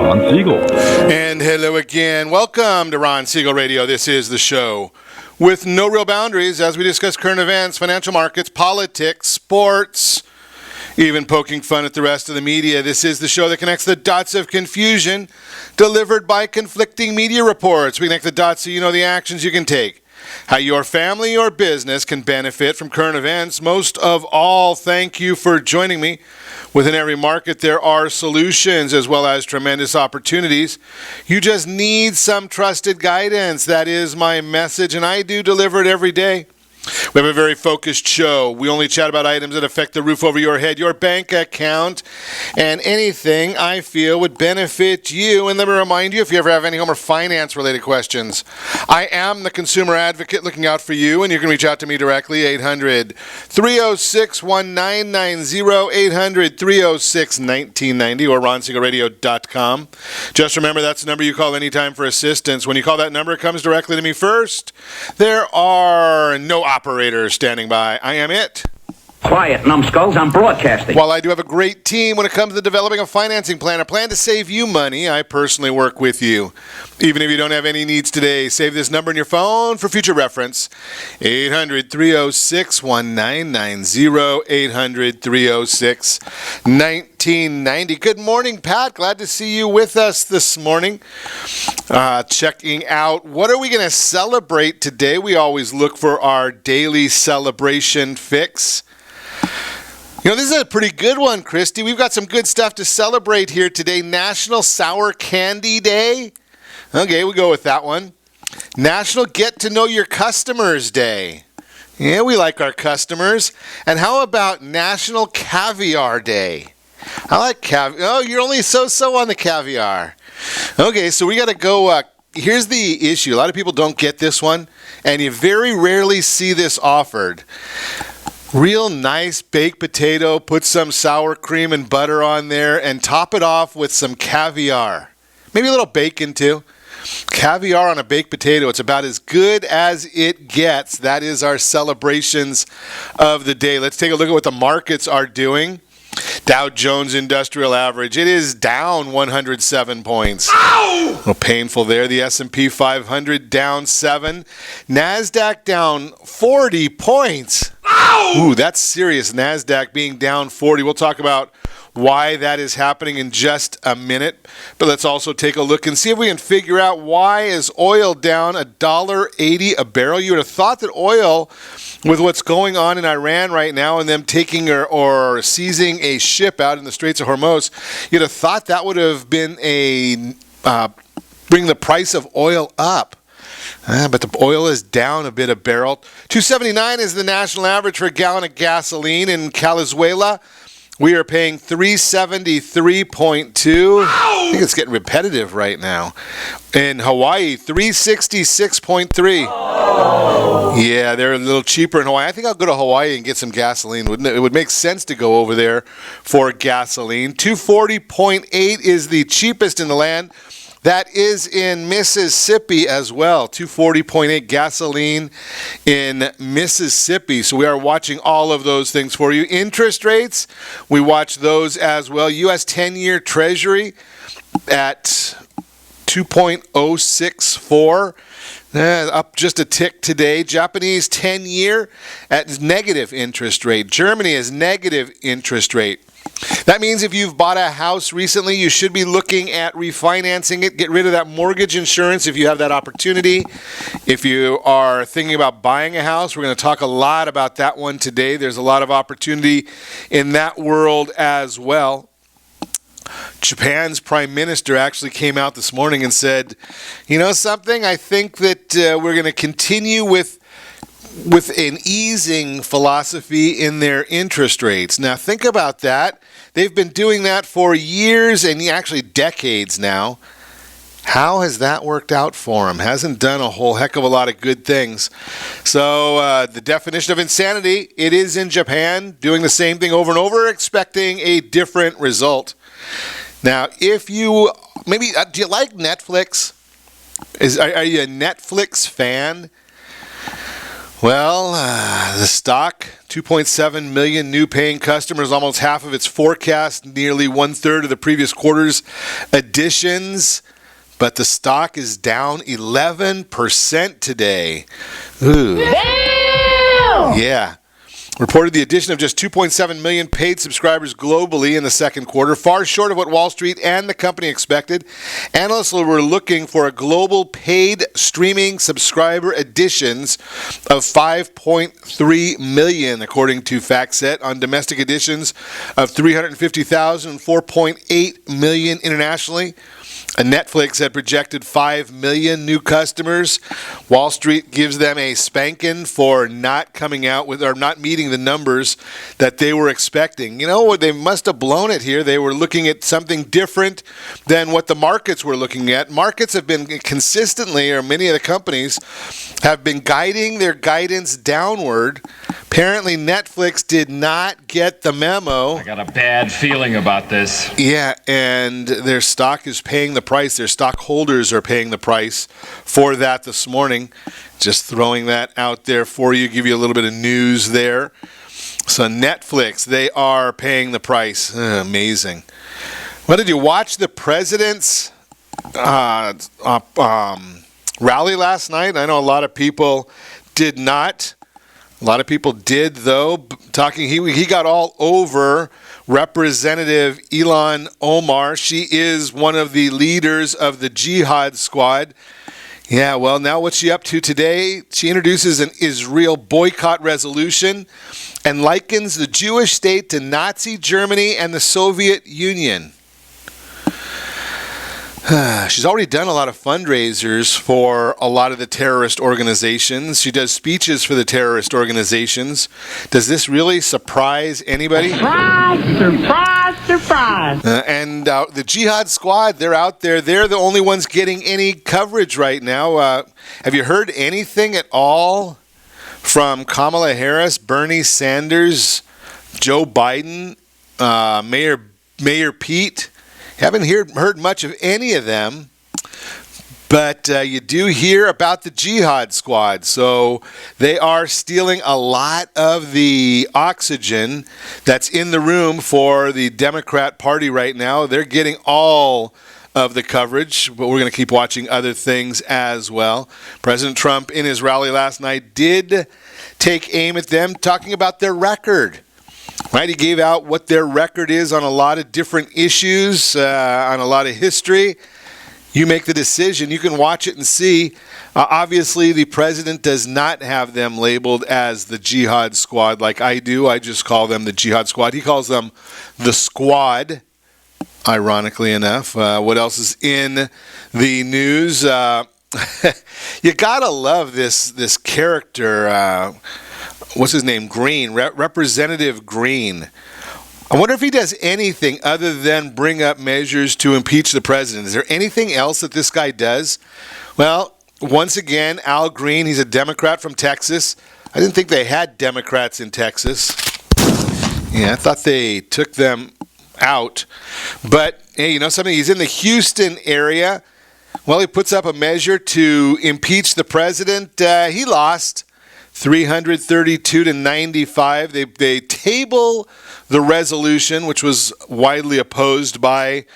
Ron Siegel. And hello again. Welcome to Ron Siegel Radio. This is the show with no real boundaries as we discuss current events, financial markets, politics, sports, even poking fun at the rest of the media. This is the show that connects the dots of confusion delivered by conflicting media reports. We connect the dots so you know the actions you can take, how your family or business can benefit from current events. Most of all, thank you for joining me. Within every market, there are solutions as well as tremendous opportunities. You just need some trusted guidance. That is my message, and I do deliver it every day. We have a very focused show. We only chat about items that affect the roof over your head, your bank account, and anything I feel would benefit you. And let me remind you, if you ever have any home or finance-related questions, I am the consumer advocate looking out for you, and you can reach out to me directly, 800-306-1990, 800-306-1990, or ronsiegelradio.com. Just remember, that's the number you call anytime for assistance. When you call that number, it comes directly to me first. There are no operators standing by. I am it. Quiet, numbskulls. I'm broadcasting. While I do have a great team when it comes to developing a financing plan, a plan to save you money, I personally work with you. Even if you don't have any needs today, save this number in your phone for future reference. 800-306-1990, 800-306-1990. Good morning, Pat. Glad to see you with us this morning. Checking out, what are we going to celebrate today? We always look for our daily celebration fix. You know, this is a pretty good one, Christy. We've got some good stuff to celebrate here today. National Sour Candy Day. Okay, we go with that one. National Get to Know Your Customers Day. Yeah, we like our customers. And how about National Caviar Day? I like caviar. Oh, you're only so-so on the caviar. Okay, so we got to go. Here's the issue. A lot of people don't get this one, and you very rarely see this offered. Real nice baked potato, put some sour cream and butter on there, and top it off with some caviar. Maybe a little bacon too. Caviar on a baked potato, it's about as good as it gets. That is our celebrations of the day. Let's take a look at what the markets are doing. Dow Jones Industrial Average, it is down 107 points. Ow! A little painful there. The S&P 500 down 7. NASDAQ down 40 points. Ow! Ooh, that's serious. NASDAQ being down 40. We'll talk about why that is happening in just a minute. But let's also take a look and see if we can figure out why is oil down $1.80 a barrel. You would have thought that oil, with what's going on in Iran right now and them taking or seizing a ship out in the Straits of Hormuz, you'd have thought that would have been bring the price of oil up. But the oil is down a bit a barrel. $2.79 is the national average for a gallon of gasoline in Venezuela. We are paying $373.2. I think it's getting repetitive right now. In Hawaii, $366.3. Oh. Yeah, they're a little cheaper in Hawaii. I think I'll go to Hawaii and get some gasoline, wouldn't it? It would make sense to go over there for gasoline. $240.8 is the cheapest in the land. That is in Mississippi as well. $240.8 gasoline in Mississippi. So we are watching all of those things for you. Interest rates, we watch those as well. U.S. 10-year Treasury at 2.064. Up just a tick today. Japanese 10-year at negative interest rate. Germany is negative interest rate. That means if you've bought a house recently, you should be looking at refinancing it. Get rid of that mortgage insurance if you have that opportunity. If you are thinking about buying a house, we're going to talk a lot about that one today. There's a lot of opportunity in that world as well. Japan's prime minister actually came out this morning and said, you know something, I think that we're going to continue with an easing philosophy in their interest rates. Now, think about that. They've been doing that for years and actually decades now. How has that worked out for them? Hasn't done a whole heck of a lot of good things. So the definition of insanity, it is in Japan, doing the same thing over and over, expecting a different result. Now, if you, maybe, do you like Netflix? Are you a Netflix fan? Well, the stock, 2.7 million new paying customers, almost half of its forecast, nearly one-third of the previous quarter's additions. But the stock is down 11% today. Ooh. Damn! Yeah. Reported the addition of just 2.7 million paid subscribers globally in the second quarter, far short of what Wall Street and the company expected. Analysts were looking for a global paid streaming subscriber additions of 5.3 million, according to FactSet, on domestic additions of 350,000 and 4.8 million internationally. Netflix had projected 5 million new customers. Wall Street gives them a spanking for not coming out with or not meeting the numbers that they were expecting. You know, they must have blown it here. They were looking at something different than what the markets were looking at. Markets have been consistently, or many of the companies have been guiding their guidance downward. Apparently, Netflix did not get the memo. I got a bad feeling about this. Yeah, and their stock is paying the price. Their stockholders are paying the price for that this morning. Just throwing that out there for you, give you a little bit of news there. So Netflix, they are paying the price. Amazing. Well, did you watch the president's rally last night? I know a lot of people did not. A lot of people did, though. He got all over Representative Ilhan Omar. She is one of the leaders of the Jihad Squad. Yeah, well, now what's she up to today? She introduces an Israel boycott resolution and likens the Jewish state to Nazi Germany and the Soviet Union. She's already done a lot of fundraisers for a lot of the terrorist organizations. She does speeches for the terrorist organizations. Does this really surprise anybody? Surprise, surprise, surprise. And the Jihad Squad, they're out there. They're the only ones getting any coverage right now. Have you heard anything at all from Kamala Harris, Bernie Sanders, Joe Biden, Mayor Pete? Haven't heard much of any of them, but you do hear about the Jihad Squad. So they are stealing a lot of the oxygen that's in the room for the Democrat Party right now. They're getting all of the coverage, but we're going to keep watching other things as well. President Trump, in his rally last night, did take aim at them, talking about their record. Right, he gave out what their record is on a lot of different issues, on a lot of history. You make the decision. You can watch it and see. Obviously, the president does not have them labeled as the Jihad Squad like I do. I just call them the Jihad Squad. He calls them the Squad, ironically enough. What else is in the news? You gotta love this character. What's his name? Green, Representative Green. I wonder if he does anything other than bring up measures to impeach the president. Is there anything else that this guy does? Well, once again, Al Green, he's a Democrat from Texas. I didn't think they had Democrats in Texas. Yeah, I thought they took them out. But, hey, you know something? He's in the Houston area. Well, he puts up a measure to impeach the president. He lost 332 to 95. They table the resolution, which was widely opposed by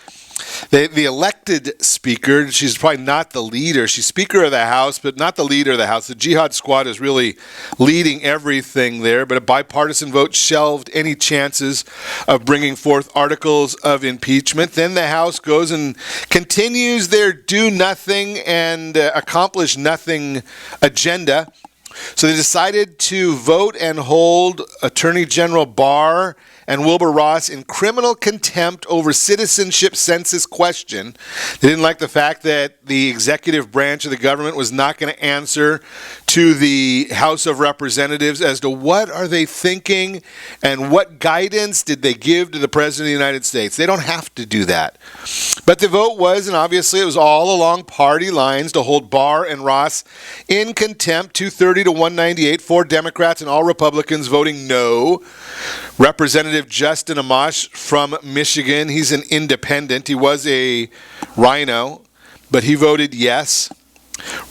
the elected speaker. She's probably not the leader. She's Speaker of the House, but not the leader of the House. The Jihad Squad is really leading everything there, but a bipartisan vote shelved any chances of bringing forth articles of impeachment. Then the House goes and continues their do nothing and accomplish nothing agenda. So they decided to vote and hold Attorney General Barr and Wilbur Ross in criminal contempt over citizenship census question. They didn't like the fact that the executive branch of the government was not going to answer to the House of Representatives as to what are they thinking and what guidance did they give to the President of the United States. They don't have to do that. But the vote was, and obviously it was all along party lines, to hold Barr and Ross in contempt, 230 to 198, 4 Democrats and all Republicans voting no. Representative Justin Amash from Michigan, he's an independent. He was a rhino, but he voted yes.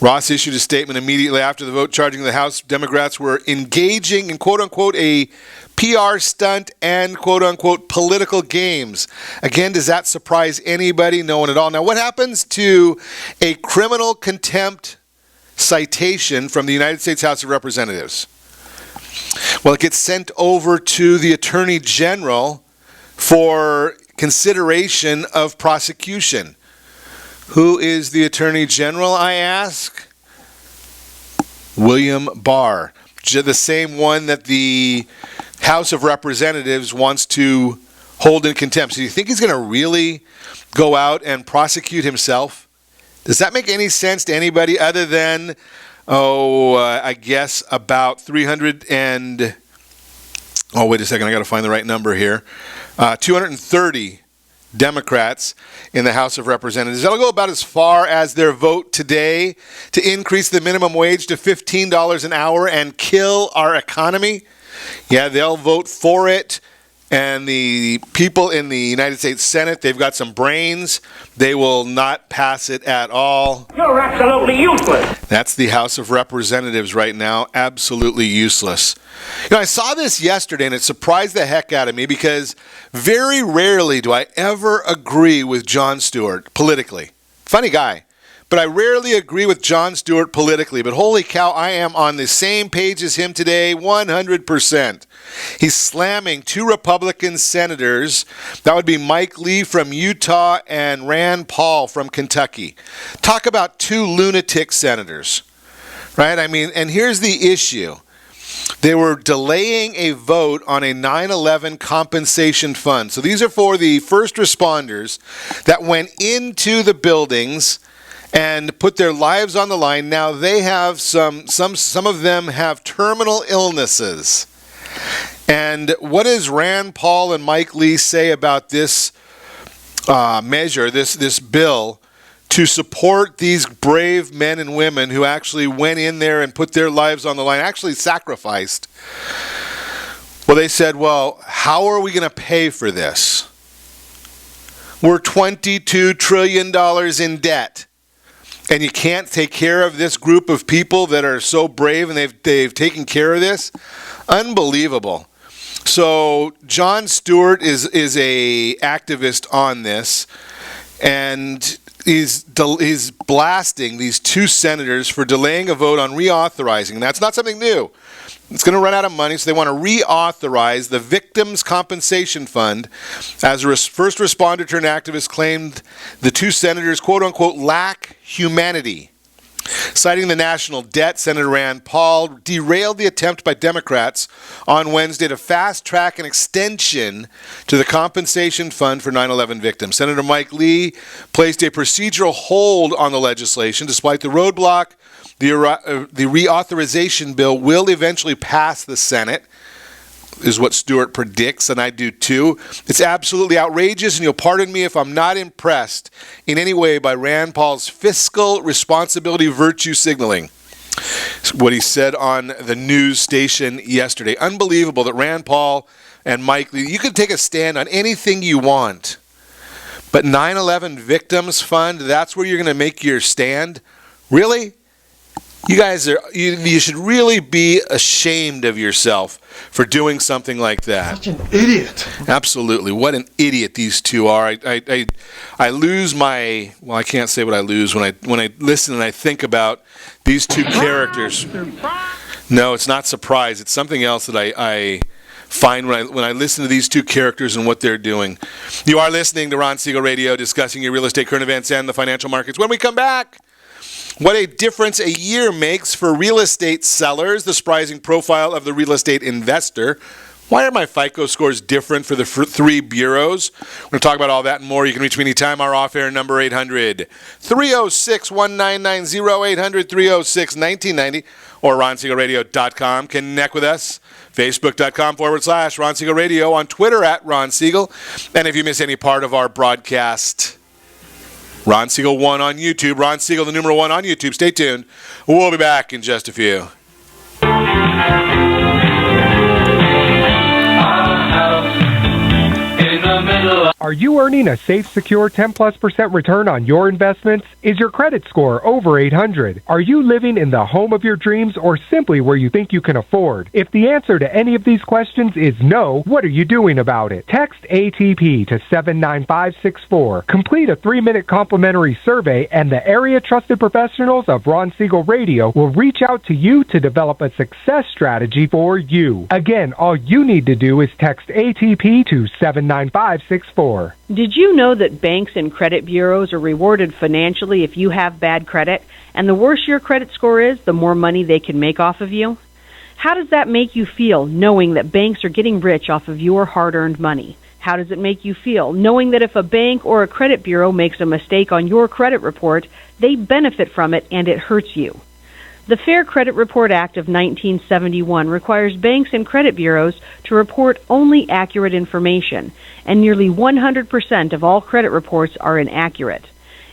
Ross issued a statement immediately after the vote charging the House Democrats were engaging in quote-unquote a PR stunt and quote-unquote political games. Again, does that surprise anybody? No one at all. Now, what happens to a criminal contempt citation from the United States House of Representatives? Well, it gets sent over to the Attorney General for consideration of prosecution. Who is the Attorney General, I ask? William Barr. The same one that the House of Representatives wants to hold in contempt. So do you think he's going to really go out and prosecute himself? Does that make any sense to anybody other than, I guess about 300 and... Oh, wait a second. I got to find the right number here. 230 Democrats in the House of Representatives. That'll go about as far as their vote today to increase the minimum wage to $15 an hour and kill our economy. Yeah, they'll vote for it. And the people in the United States Senate, they've got some brains. They will not pass it at all. You're absolutely useless. That's the House of Representatives right now. Absolutely useless. You know, I saw this yesterday, and it surprised the heck out of me because very rarely do I ever agree with Jon Stewart politically. Funny guy. But I rarely agree with Jon Stewart politically. But holy cow, I am on the same page as him today, 100%. He's slamming two Republican senators. That would be Mike Lee from Utah and Rand Paul from Kentucky. Talk about two lunatic senators, right? I mean, and here's the issue. They were delaying a vote on a 9/11 compensation fund. So these are for the first responders that went into the buildings and put their lives on the line. Now they have some of them have terminal illnesses. And what does Rand Paul and Mike Lee say about this measure, this bill, to support these brave men and women who actually went in there and put their lives on the line, actually sacrificed? Well, they said, well, how are we going to pay for this? We're $22 trillion in debt. And you can't take care of this group of people that are so brave and they've taken care of this? Unbelievable. So Jon Stewart is a activist on this, and he's blasting these two senators for delaying a vote on reauthorizing. That's not something new. It's going to run out of money, so they want to reauthorize the Victims' Compensation Fund. As a first responder turned activist claimed the two senators, quote-unquote, lack humanity. Citing the national debt, Senator Rand Paul derailed the attempt by Democrats on Wednesday to fast-track an extension to the compensation fund for 9/11 victims. Senator Mike Lee placed a procedural hold on the legislation. Despite the roadblock, the reauthorization bill will eventually pass the Senate, is what Stewart predicts, and I do too. It's absolutely outrageous, and you'll pardon me if I'm not impressed in any way by Rand Paul's fiscal responsibility virtue signaling. It's what he said on the news station yesterday. Unbelievable that Rand Paul and Mike Lee, you can take a stand on anything you want, but 9/11 Victims Fund, that's where you're going to make your stand? Really? You guys you should really be ashamed of yourself for doing something like that. Such an idiot. Absolutely. What an idiot these two are. I lose my, well, I can't say what I lose when I listen and I think about these two characters. No, it's not surprise. It's something else that I find when I listen to these two characters and what they're doing. You are listening to Ron Siegel Radio, discussing your real estate, current events, and the financial markets. When we come back, what a difference a year makes for real estate sellers, the surprising profile of the real estate investor. Why are my FICO scores different for the three bureaus? We're going to talk about all that and more. You can reach me anytime. Our off-air number, 800-306-1990, 800-306-1990, or RonSiegelRadio.com. Connect with us, Facebook.com/Ron Siegel Radio, on Twitter @Ron Siegel. And if you miss any part of our broadcast, Ron Siegel 1 on YouTube. Ron Siegel, the numeral 1 on YouTube. Stay tuned. We'll be back in just a few. Are you earning a safe, secure 10+% return on your investments? Is your credit score over 800? Are you living in the home of your dreams or simply where you think you can afford? If the answer to any of these questions is no, what are you doing about it? Text ATP to 79564. Complete a 3-minute complimentary survey and the area trusted professionals of Ron Siegel Radio will reach out to you to develop a success strategy for you. Again, all you need to do is text ATP to 79564. Did you know that banks and credit bureaus are rewarded financially if you have bad credit? And the worse your credit score is, the more money they can make off of you? How does that make you feel, knowing that banks are getting rich off of your hard-earned money? How does it make you feel, knowing that if a bank or a credit bureau makes a mistake on your credit report, they benefit from it and it hurts you? The Fair Credit Report Act of 1971 requires banks and credit bureaus to report only accurate information, and nearly 100% of all credit reports are inaccurate.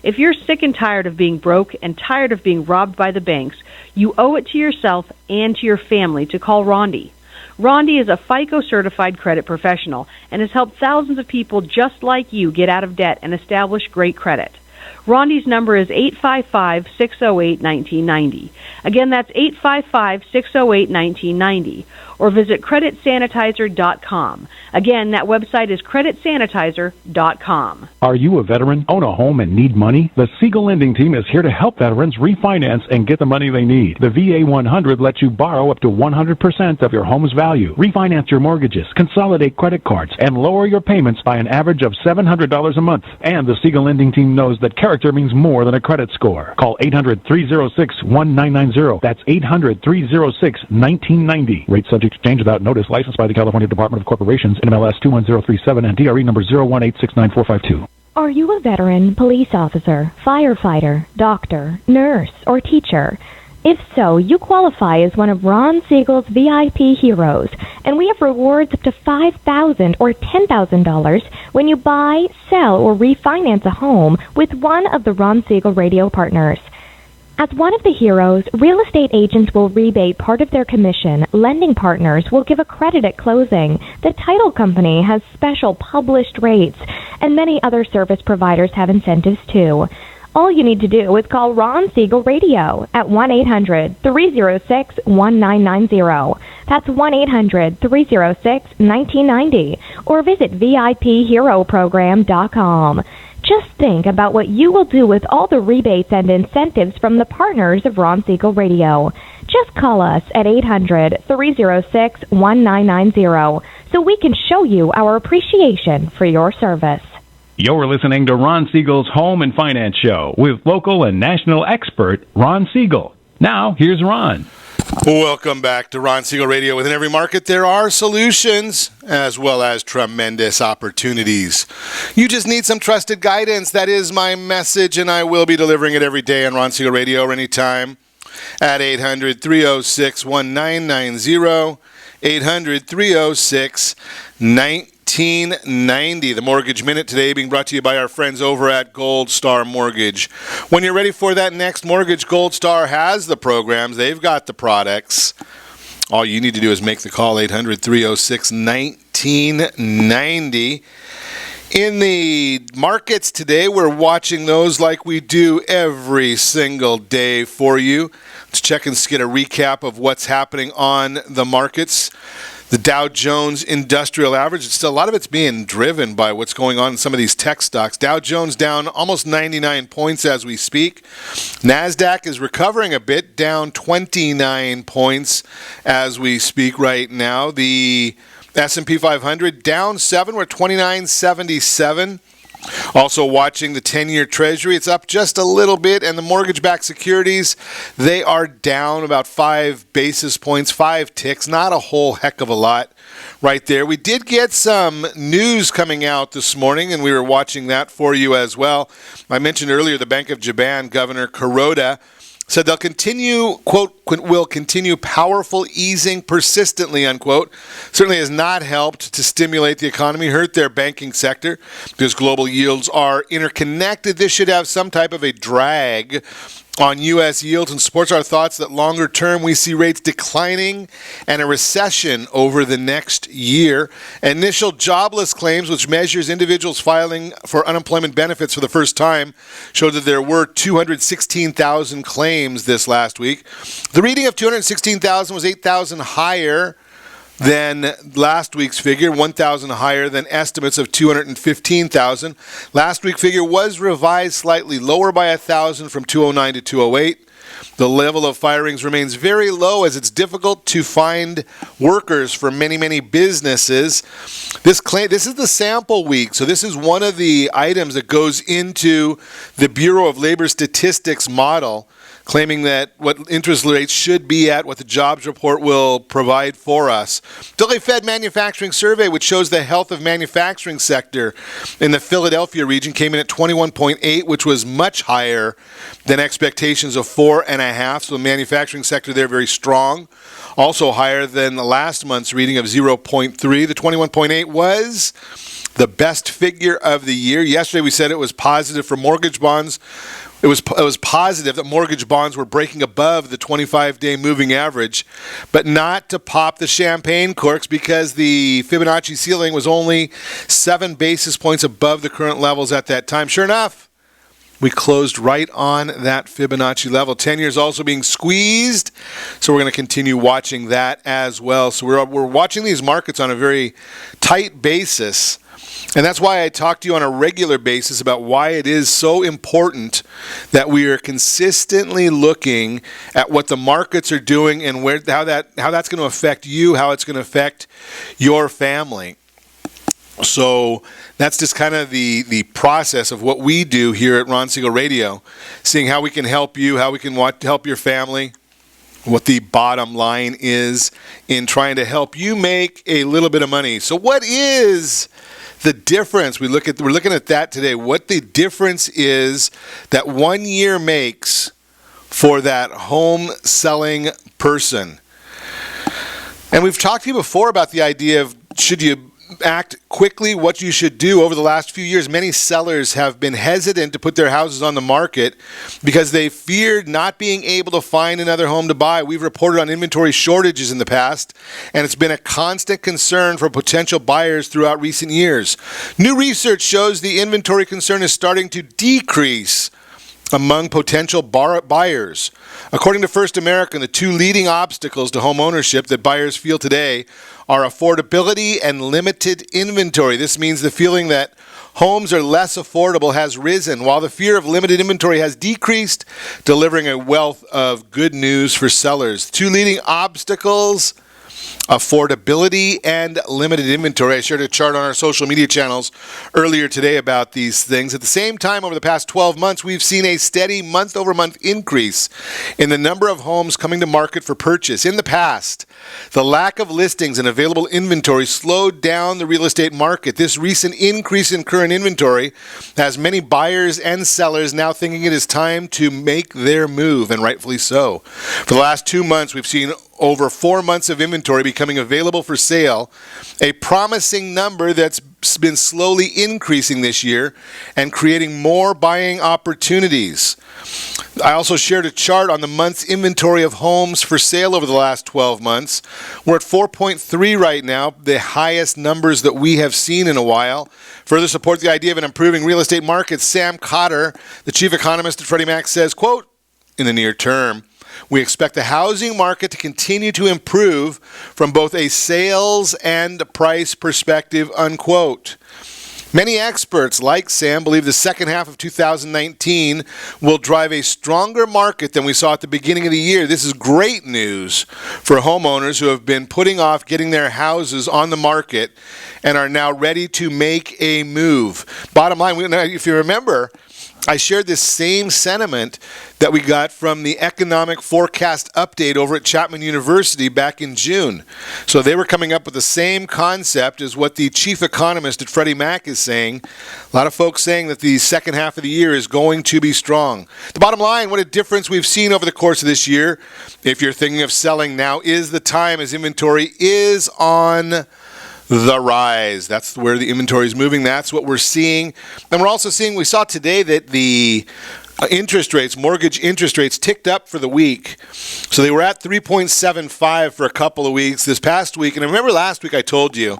If you're sick and tired of being broke and tired of being robbed by the banks, you owe it to yourself and to your family to call Rondi. Rondi is a FICO certified credit professional and has helped thousands of people just like you get out of debt and establish great credit. Rondi's number is 855-608-1990. Again, that's 855-608-1990. Or visit creditsanitizer.com. Again, that website is creditsanitizer.com. Are you a veteran, own a home, and need money? The Siegel Lending Team is here to help veterans refinance and get the money they need. The VA 100 lets you borrow up to 100% of your home's value, refinance your mortgages, consolidate credit cards, and lower your payments by an average of $700 a month. And the Siegel Lending Team knows that character means more than a credit score. Call 800-306-1990. That's 800-306-1990. Rate subject to change without notice. Licensed by the California Department of Corporations, NMLS 21037, and DRE number 018694552. Are you a veteran, police officer, firefighter, doctor, nurse, or teacher? If so, you qualify as one of Ron Siegel's VIP heroes, and we have rewards up to $5,000 or $10,000 when you buy, sell, or refinance a home with one of the Ron Siegel radio partners. As one of the heroes, real estate agents will rebate part of their commission, lending partners will give a credit at closing, the title company has special published rates, and many other service providers have incentives too. All you need to do is call Ron Siegel Radio at 1-800-306-1990. That's 1-800-306-1990. Or visit VIPHeroProgram.com. Just think about what you will do with all the rebates and incentives from the partners of Ron Siegel Radio. Just call us at 800-306-1990 so we can show you our appreciation for your service. You're listening to Ron Siegel's Home and Finance Show with local and national expert Ron Siegel. Now, here's Ron. Welcome back to Ron Siegel Radio. Within every market, there are solutions as well as tremendous opportunities. You just need some trusted guidance. That is my message, and I will be delivering it every day on Ron Siegel Radio or anytime at 800-306-1990, 800-306-1990. The Mortgage Minute today being brought to you by our friends over at Gold Star Mortgage. When you're ready for that next mortgage, Gold Star has the programs. They've got the products. All you need to do is make the call, 800-306-1990. In the markets today, we're watching those like we do every single day for you. Let's check and get a recap of what's happening on the markets. The Dow Jones Industrial Average, a lot of it's being driven by what's going on in some of these tech stocks. Dow Jones down almost 99 points as we speak. NASDAQ is recovering a bit, down 29 points as we speak right now. The S&P 500 down 7, we're at 2977. Also watching the 10-year Treasury, it's up just a little bit, and the mortgage-backed securities, they are down about 5 basis points, 5 ticks, not a whole heck of a lot right there. We did get some news coming out this morning, and we were watching that for you as well. I mentioned earlier the Bank of Japan Governor Kuroda said they'll continue, quote, will continue powerful easing persistently, unquote. Certainly has not helped to stimulate the economy, hurt their banking sector because global yields are interconnected. This should have some type of a drag on U.S. yields and supports our thoughts that longer term we see rates declining and a recession over the next year. Initial jobless claims, which measures individuals filing for unemployment benefits for the first time, showed that there were 216,000 claims this last week. The reading of 216,000 was 8,000 higher than last week's figure, 1,000 higher than estimates of 215,000. Last week's figure was revised slightly lower by 1,000 from 209 to 208. The level of firings remains very low as it's difficult to find workers for many, many businesses. This is the sample week, so this is one of the items that goes into the Bureau of Labor Statistics model, claiming that what interest rates should be at, what the jobs report will provide for us. Delay Fed Manufacturing Survey, which shows the health of manufacturing sector in the Philadelphia region, came in at 21.8, which was much higher than expectations of 4.5. So the manufacturing sector there very strong. Also higher than the last month's reading of 0.3. The 21.8 was the best figure of the year. Yesterday we said it was positive for mortgage bonds. It was positive that mortgage bonds were breaking above the 25-day moving average, but not to pop the champagne corks because the Fibonacci ceiling was only 7 basis points above the current levels at that time. Sure enough, we closed right on that Fibonacci level. 10 years also being squeezed, so we're going to continue watching that as well. So we're watching these markets on a very tight basis. And that's why I talk to you on a regular basis about why it is so important that we are consistently looking at what the markets are doing and how that's going to affect you, how it's going to affect your family. So that's just kind of the process of what we do here at Ron Siegel Radio, seeing how we can help you, how we can help your family, what the bottom line is in trying to help you make a little bit of money. So what is the difference? We're looking at that today. What the difference is that 1 year makes for that home selling person. And we've talked to you before about the idea of should you act quickly, what you should do. Over the last few years, many sellers have been hesitant to put their houses on the market because they feared not being able to find another home to buy. We've reported on inventory shortages in the past, and it's been a constant concern for potential buyers throughout recent years. New research shows the inventory concern is starting to decrease among potential buyers. According to First American, the two leading obstacles to home ownership that buyers feel today are affordability and limited inventory. This means the feeling that homes are less affordable has risen, while the fear of limited inventory has decreased, delivering a wealth of good news for sellers. Two leading obstacles: affordability and limited inventory. I shared a chart on our social media channels earlier today about these things. At the same time, over the past 12 months, we've seen a steady month-over-month increase in the number of homes coming to market for purchase. In the past, the lack of listings and available inventory slowed down the real estate market. This recent increase in current inventory has many buyers and sellers now thinking it is time to make their move, and rightfully so. For the last 2 months, we've seen over 4 months of inventory becoming available for sale, a promising number that's been slowly increasing this year and creating more buying opportunities. I also shared a chart on the month's inventory of homes for sale over the last 12 months. We're at 4.3 right now, the highest numbers that we have seen in a while. Further support the idea of an improving real estate market, Sam Cotter, the chief economist at Freddie Mac, says, quote, "In the near term, we expect the housing market to continue to improve from both a sales and price perspective," unquote. Many experts, like Sam, believe the second half of 2019 will drive a stronger market than we saw at the beginning of the year. This is great news for homeowners who have been putting off getting their houses on the market and are now ready to make a move. Bottom line, if you remember, I shared this same sentiment that we got from the economic forecast update over at Chapman University back in June. So they were coming up with the same concept as what the chief economist at Freddie Mac is saying. A lot of folks saying that the second half of the year is going to be strong. The bottom line, what a difference we've seen over the course of this year. If you're thinking of selling, now is the time, as inventory is on the rise. That's where the inventory is moving. That's what we're seeing. And we're also seeing, we saw today that the interest rates, mortgage interest rates, ticked up for the week. So they were at 3.75 for a couple of weeks this past week. And I remember last week I told you,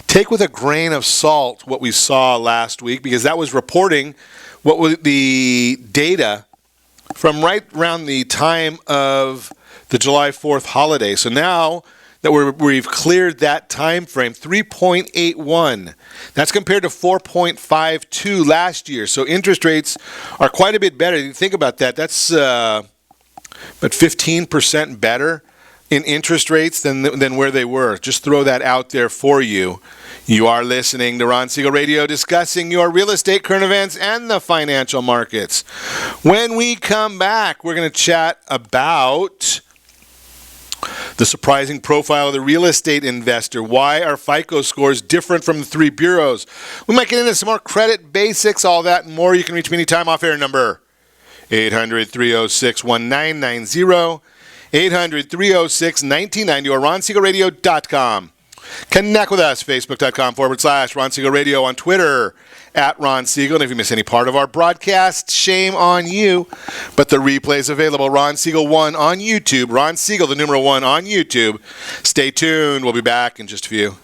take with a grain of salt what we saw last week, because that was reporting what was the data from right around the time of the July 4th holiday. So now that we've cleared that time frame, 3.81. That's compared to 4.52 last year. So interest rates are quite a bit better. If you think about that, that's about 15% better in interest rates than where they were. Just throw that out there for you. You are listening to Ron Siegel Radio, discussing your real estate, current events, and the financial markets. When we come back, we're going to chat about the surprising profile of the real estate investor. Why are FICO scores different from the three bureaus? We might get into some more credit basics, all that and more. You can reach me anytime. Off-air number 800-306-1990, 800-306-1990, or RonSiegelRadio.com. Connect with us, Facebook.com/Ron Siegel Radio, on Twitter @Ron Siegel. And if you miss any part of our broadcast, shame on you. But the replay is available, Ron Siegel 1 on YouTube. Ron Siegel, the numeral 1 on YouTube. Stay tuned. We'll be back in just a few.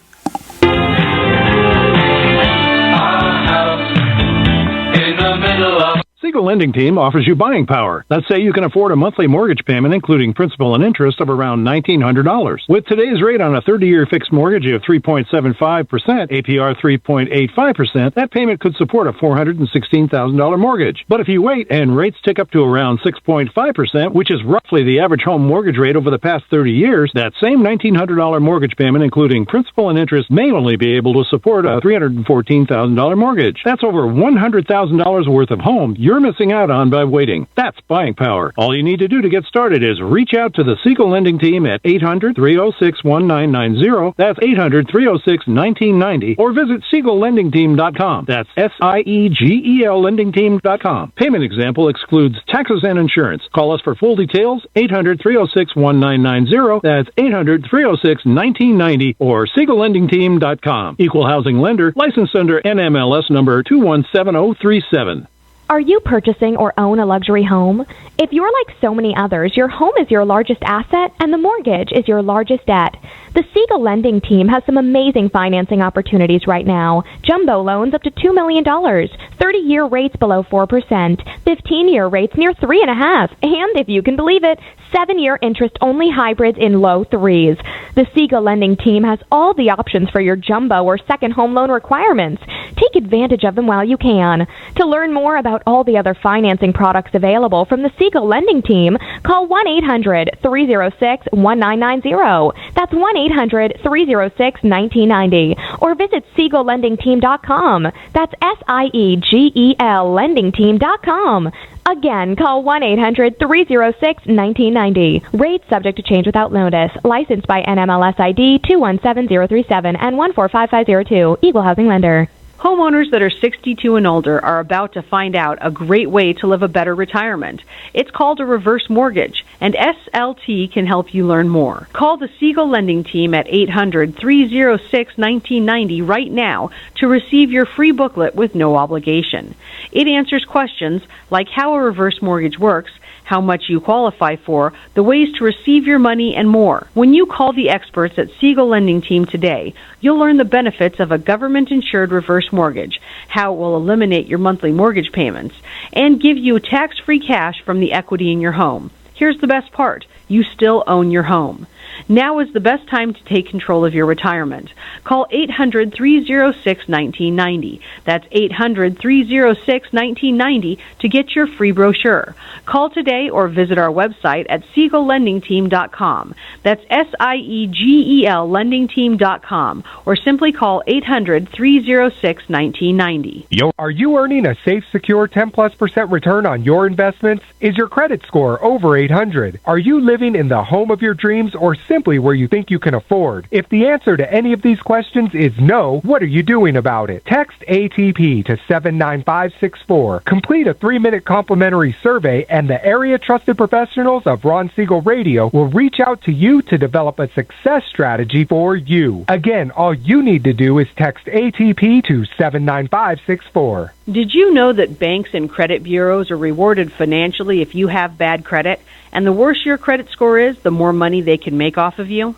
Siegel Lending Team offers you buying power. Let's say you can afford a monthly mortgage payment, including principal and interest, of around $1,900. With today's rate on a 30-year fixed mortgage of 3.75%, APR 3.85%, that payment could support a $416,000 mortgage. But if you wait and rates tick up to around 6.5%, which is roughly the average home mortgage rate over the past 30 years, that same $1,900 mortgage payment, including principal and interest, may only be able to support a $314,000 mortgage. That's over $100,000 worth of home you're missing out on by waiting. That's buying power. All you need to do to get started is reach out to the Siegel Lending Team at 800-306-1990. That's 800-306-1990. Or visit SiegelLendingTeam.com. That's SIEGEL LendingTeam.com. Payment example excludes taxes and insurance. Call us for full details, 800-306-1990. That's 800-306-1990 or SiegelLendingTeam.com. Equal housing lender, licensed under NMLS number 217037. Are you purchasing or own a luxury home? If you're like so many others, your home is your largest asset and the mortgage is your largest debt. The Siegel Lending Team has some amazing financing opportunities right now. Jumbo loans up to $2 million, 30-year rates below 4%, 15-year rates near 3.5%, and if you can believe it, 7-year interest-only hybrids in low 3s. The Siegel Lending Team has all the options for your jumbo or second home loan requirements. Take advantage of them while you can. To learn more about all the other financing products available from the Siegel Lending Team, call 1-800-306-1990. That's 1-800-306-1990. Or visit SiegelLendingTeam.com. That's SIEGEL LendingTeam.com. Again, call 1-800-306-1990. Rates subject to change without notice. Licensed by NMLS ID 217037 and 145502. Equal housing lender. Homeowners that are 62 and older are about to find out a great way to live a better retirement. It's called a reverse mortgage, and SLT can help you learn more. Call the Siegel Lending Team at 800-306-1990 right now to receive your free booklet with no obligation. It answers questions like how a reverse mortgage works, how much you qualify for, the ways to receive your money, and more. When you call the experts at Siegel Lending Team today, you'll learn the benefits of a government-insured reverse mortgage, how it will eliminate your monthly mortgage payments, and give you tax-free cash from the equity in your home. Here's the best part. You still own your home. Now is the best time to take control of your retirement. Call 800-306-1990. That's 800-306-1990 to get your free brochure. Call today or visit our website at SiegelLendingTeam.com. That's SIEGEL LendingTeam.com. Or simply call 800-306-1990. Are you earning a safe, secure 10+% return on your investments? Is your credit score over 800? Are you living in the home of your dreams or simply where you think you can afford? If the answer to any of these questions is no, what are you doing about it? Text ATP to 79564. Complete a 3-minute complimentary survey, and the area trusted professionals of Ron Siegel Radio will reach out to you to develop a success strategy for you. Again, all you need to do is text ATP to 79564. Did you know that banks and credit bureaus are rewarded financially if you have bad credit? And the worse your credit score is, the more money they can make off of you?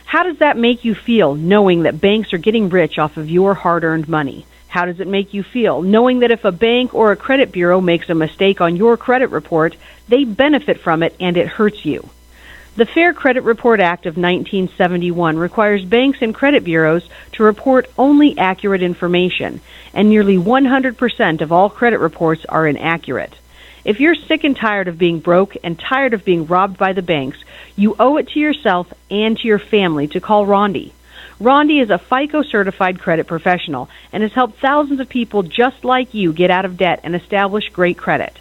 How does that make you feel, knowing that banks are getting rich off of your hard-earned money? How does it make you feel, knowing that if a bank or a credit bureau makes a mistake on your credit report, they benefit from it and it hurts you? The Fair Credit Report Act of 1971 requires banks and credit bureaus to report only accurate information, and nearly 100% of all credit reports are inaccurate. If you're sick and tired of being broke and tired of being robbed by the banks, you owe it to yourself and to your family to call Rondi. Rondi is a FICO certified credit professional and has helped thousands of people just like you get out of debt and establish great credit.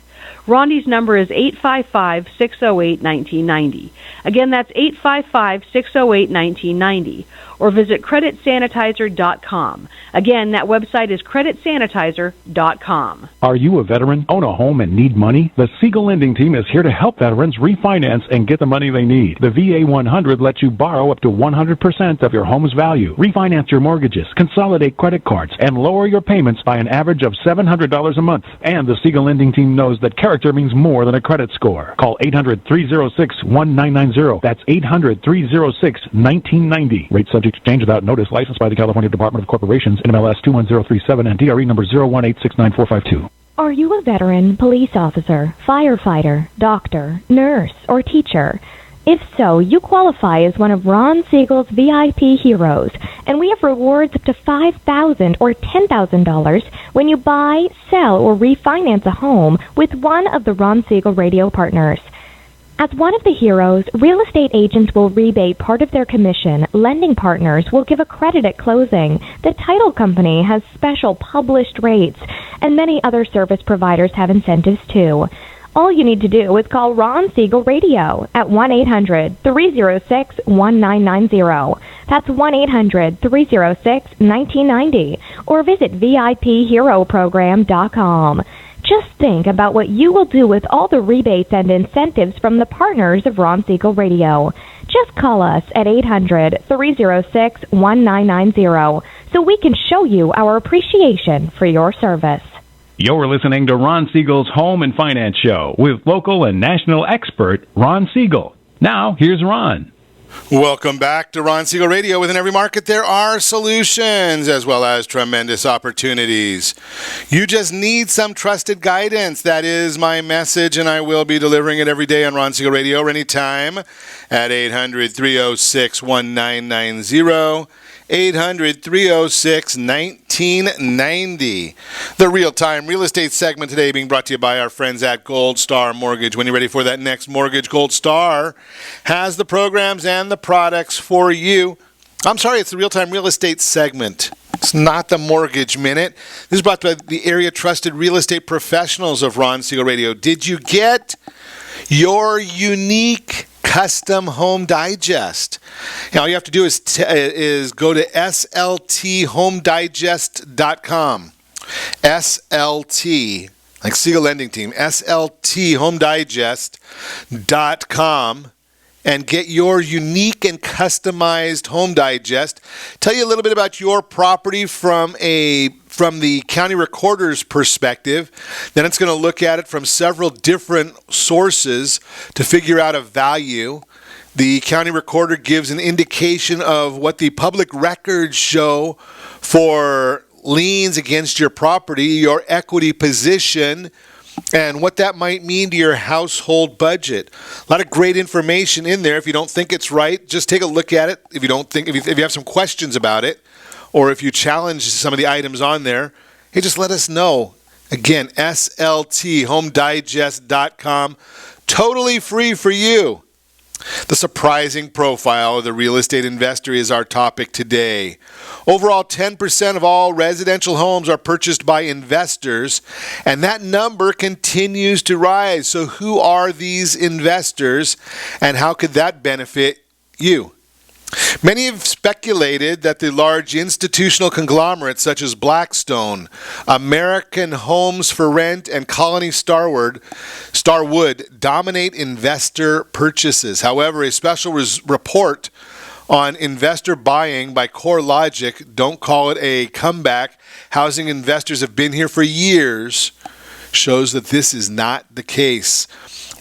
Rondi's number is 855-608-1990. Again, that's 855-608-1990. Or visit creditsanitizer.com. Again, that website is creditsanitizer.com. Are you a veteran, own a home, and need money? The Siegel Lending Team is here to help veterans refinance and get the money they need. The VA 100 lets you borrow up to 100% of your home's value, refinance your mortgages, consolidate credit cards, and lower your payments by an average of $700 a month. And the Siegel Lending Team knows that character means more than a credit score. Call 800-306-1990. That's 800-306-1990. Rate subject to change without notice. Licensed by the California Department of Corporations, NMLS 21037, and DRE number 018694452. Are you a veteran, police officer, firefighter, doctor, nurse, or teacher? If so, you qualify as one of Ron Siegel's VIP heroes, and we have rewards up to $5,000 or $10,000 when you buy, sell, or refinance a home with one of the Ron Siegel radio partners. As one of the heroes, real estate agents will rebate part of their commission. Lending partners will give a credit at closing. The title company has special published rates, and many other service providers have incentives too. All you need to do is call Ron Siegel Radio at 1-800-306-1990. That's 1-800-306-1990. Or visit VIPHeroProgram.com. Just think about what you will do with all the rebates and incentives from the partners of Ron Siegel Radio. Just call us at 800-306-1990 so we can show you our appreciation for your service. You're listening to Ron Siegel's Home and Finance Show with local and national expert Ron Siegel. Now, here's Ron. Welcome back to Ron Siegel Radio. Within every market, there are solutions as well as tremendous opportunities. You just need some trusted guidance. That is my message, and I will be delivering it every day on Ron Siegel Radio or anytime at 800-306-1990. 800-306-1990. The real-time real estate segment today being brought to you by our friends at Gold Star Mortgage. When you're ready for that next mortgage, Gold Star has the programs and the products for you. I'm sorry, it's the real-time real estate segment. It's not the Mortgage Minute. This is brought to you by the area trusted real estate professionals of Ron Siegel Radio. Did you get your unique custom home digest? Now, all you have to do is go to slthomediGest.com. SLT, like Siegel Lending Team, slthomediGest.com, and get your unique and customized home digest. Tell you a little bit about your property from the county recorder's perspective. Then it's going to look at it from several different sources to figure out a value. The county recorder gives an indication of what the public records show for liens against your property, your equity position, and what that might mean to your household budget. A lot of great information in there. If you don't think it's right, just take a look at it. If you have some questions about it, or if you challenge some of the items on there, hey, just let us know. Again, slthomediGest.com. Totally free for you. The surprising profile of the real estate investor is our topic today. Overall, 10% of all residential homes are purchased by investors, and that number continues to rise. So who are these investors, and how could that benefit you? Many have speculated that the large institutional conglomerates such as Blackstone, American Homes for Rent, and Colony Starwood dominate investor purchases. However, a special report on investor buying by CoreLogic. Don't call it a comeback. Housing investors have been here for years. Shows that this is not the case.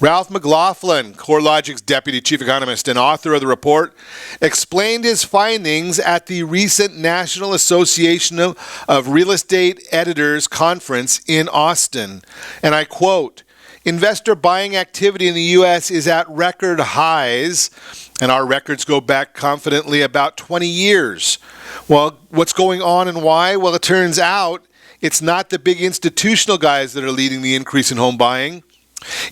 Ralph McLaughlin, CoreLogic's deputy chief economist and author of the report, explained his findings at the recent National Association of Real Estate Editors Conference in Austin. And I quote, "Investor buying activity in the U.S. is at record highs, and our records go back confidently about 20 years. Well, what's going on and why? Well, it turns out it's not the big institutional guys that are leading the increase in home buying.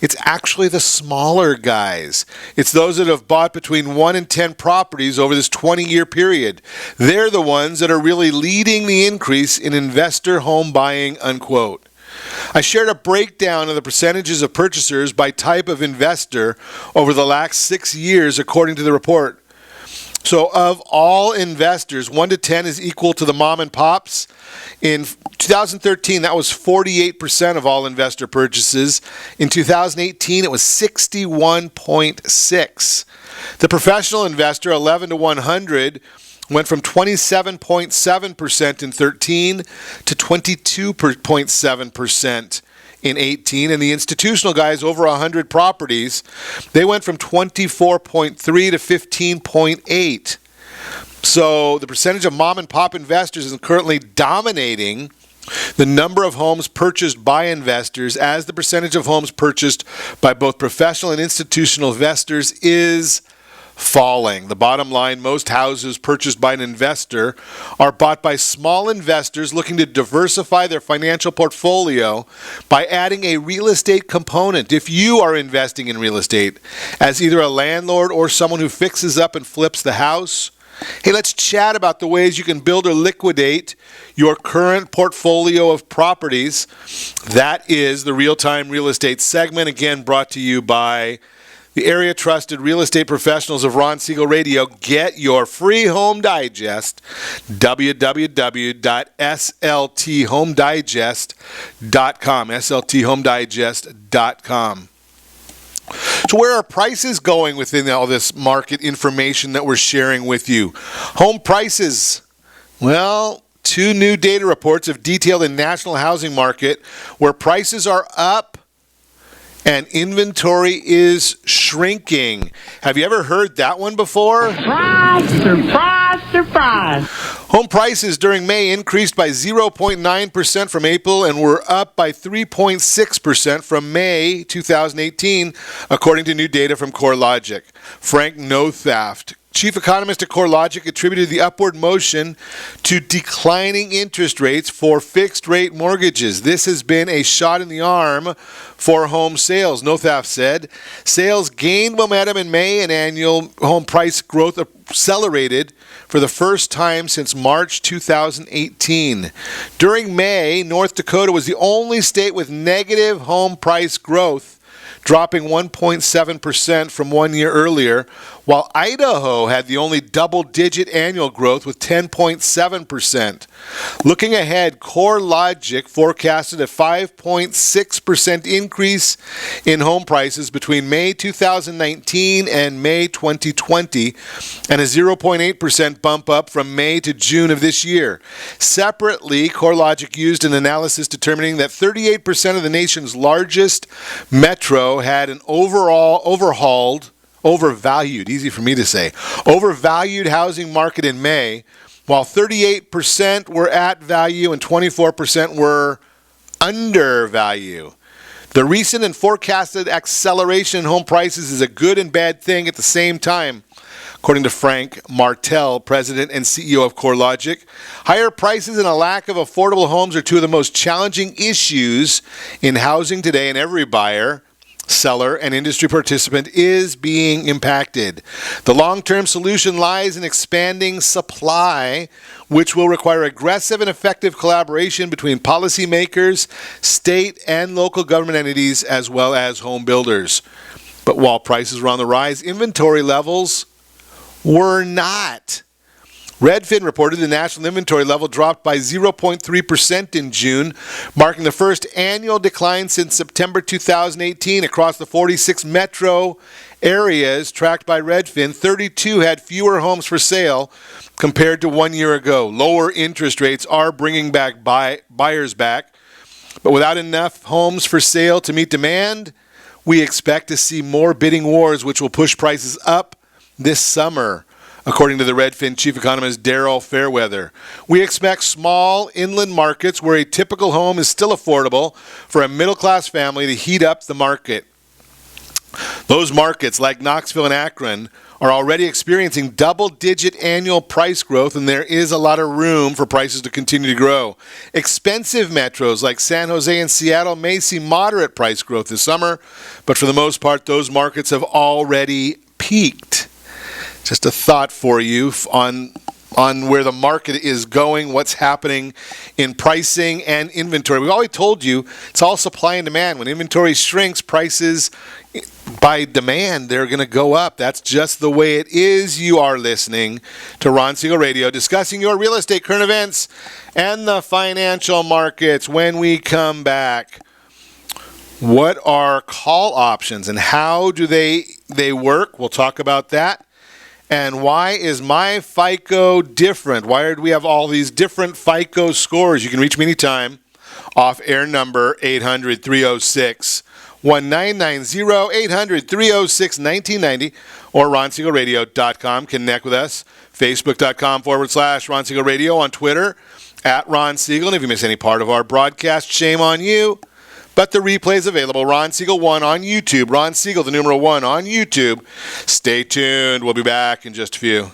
It's actually the smaller guys. It's those that have bought between 1 and 10 properties over this 20-year period. They're the ones that are really leading the increase in investor home buying," unquote. I shared a breakdown of the percentages of purchasers by type of investor over the last 6 years according to the report. So of all investors, 1 to 10 is equal to the mom and pops. In 2013, that was 48% of all investor purchases. In 2018, it was 61.6. The professional investor, 11 to 100, went from 27.7% in 13 to 22.7% in 18, and the institutional guys over 100 properties, they went from 24.3 to 15.8. So the percentage of mom and pop investors is currently dominating the number of homes purchased by investors, as the percentage of homes purchased by both professional and institutional investors is falling. The bottom line, most houses purchased by an investor are bought by small investors looking to diversify their financial portfolio by adding a real estate component. If you are investing in real estate as either a landlord or someone who fixes up and flips the house, hey, let's chat about the ways you can build or liquidate your current portfolio of properties. That is the Real-Time Real Estate segment, again brought to you by the area trusted real estate professionals of Ron Siegel Radio. Get your free home digest, www.slthomediGest.com, slthomediGest.com. So where are prices going within all this market information that we're sharing with you? Home prices, well, 2 new data reports have detailed the national housing market where prices are up and inventory is shrinking. Have you ever heard that one before? Surprise, surprise, surprise. Home prices during May increased by 0.9% from April and were up by 3.6% from May 2018, according to new data from CoreLogic. Frank Nothaft, chief economist at CoreLogic, attributed the upward motion to declining interest rates for fixed-rate mortgages. This has been a shot in the arm for home sales. Nothaft said sales gained momentum in May and annual home price growth accelerated for the first time since March 2018. During May, North Dakota was the only state with negative home price growth, dropping 1.7% from 1 year earlier, while Idaho had the only double-digit annual growth with 10.7%. Looking ahead, CoreLogic forecasted a 5.6% increase in home prices between May 2019 and May 2020, and a 0.8% bump up from May to June of this year. Separately, CoreLogic used an analysis determining that 38% of the nation's largest metro had an overvalued, easy for me to say, overvalued housing market in May, while 38% were at value and 24% were under value. The recent and forecasted acceleration in home prices is a good and bad thing at the same time, according to Frank Martell, president and CEO of CoreLogic. Higher prices and a lack of affordable homes are 2 of the most challenging issues in housing today, and every buyer, seller, and industry participant is being impacted. The long-term solution lies in expanding supply, which will require aggressive and effective collaboration between policymakers, state and local government entities, as well as home builders. But while prices were on the rise, inventory levels were not. Redfin reported the national inventory level dropped by 0.3% in June, marking the first annual decline since September 2018 across the 46 metro areas tracked by Redfin. 32 had fewer homes for sale compared to 1 year ago. Lower interest rates are bringing back buyers back, but without enough homes for sale to meet demand, we expect to see more bidding wars, which will push prices up this summer, according to the Redfin chief economist Daryl Fairweather. We expect small inland markets where a typical home is still affordable for a middle-class family to heat up the market. Those markets, like Knoxville and Akron, are already experiencing double-digit annual price growth, and there is a lot of room for prices to continue to grow. Expensive metros like San Jose and Seattle may see moderate price growth this summer, but for the most part, those markets have already peaked. Just a thought for you on where the market is going, what's happening in pricing and inventory. We've always told you it's all supply and demand. When inventory shrinks, prices by demand, they're going to go up. That's just the way it is. You are listening to Ron Siegel Radio, discussing your real estate, current events, and the financial markets. When we come back, what are call options and how do they work? We'll talk about that. And why is my FICO different? Why do we have all these different FICO scores? You can reach me anytime. Off-air number 800-306-1990, 800-306-1990, or RonSiegelRadio.com. Connect with us. Facebook.com/Ron Siegel Radio. On Twitter, @Ron Siegel. And if you miss any part of our broadcast, shame on you. But the replay is available. Ron Siegel 1 on YouTube. Ron Siegel, the numeral 1 on YouTube. Stay tuned. We'll be back in just a few.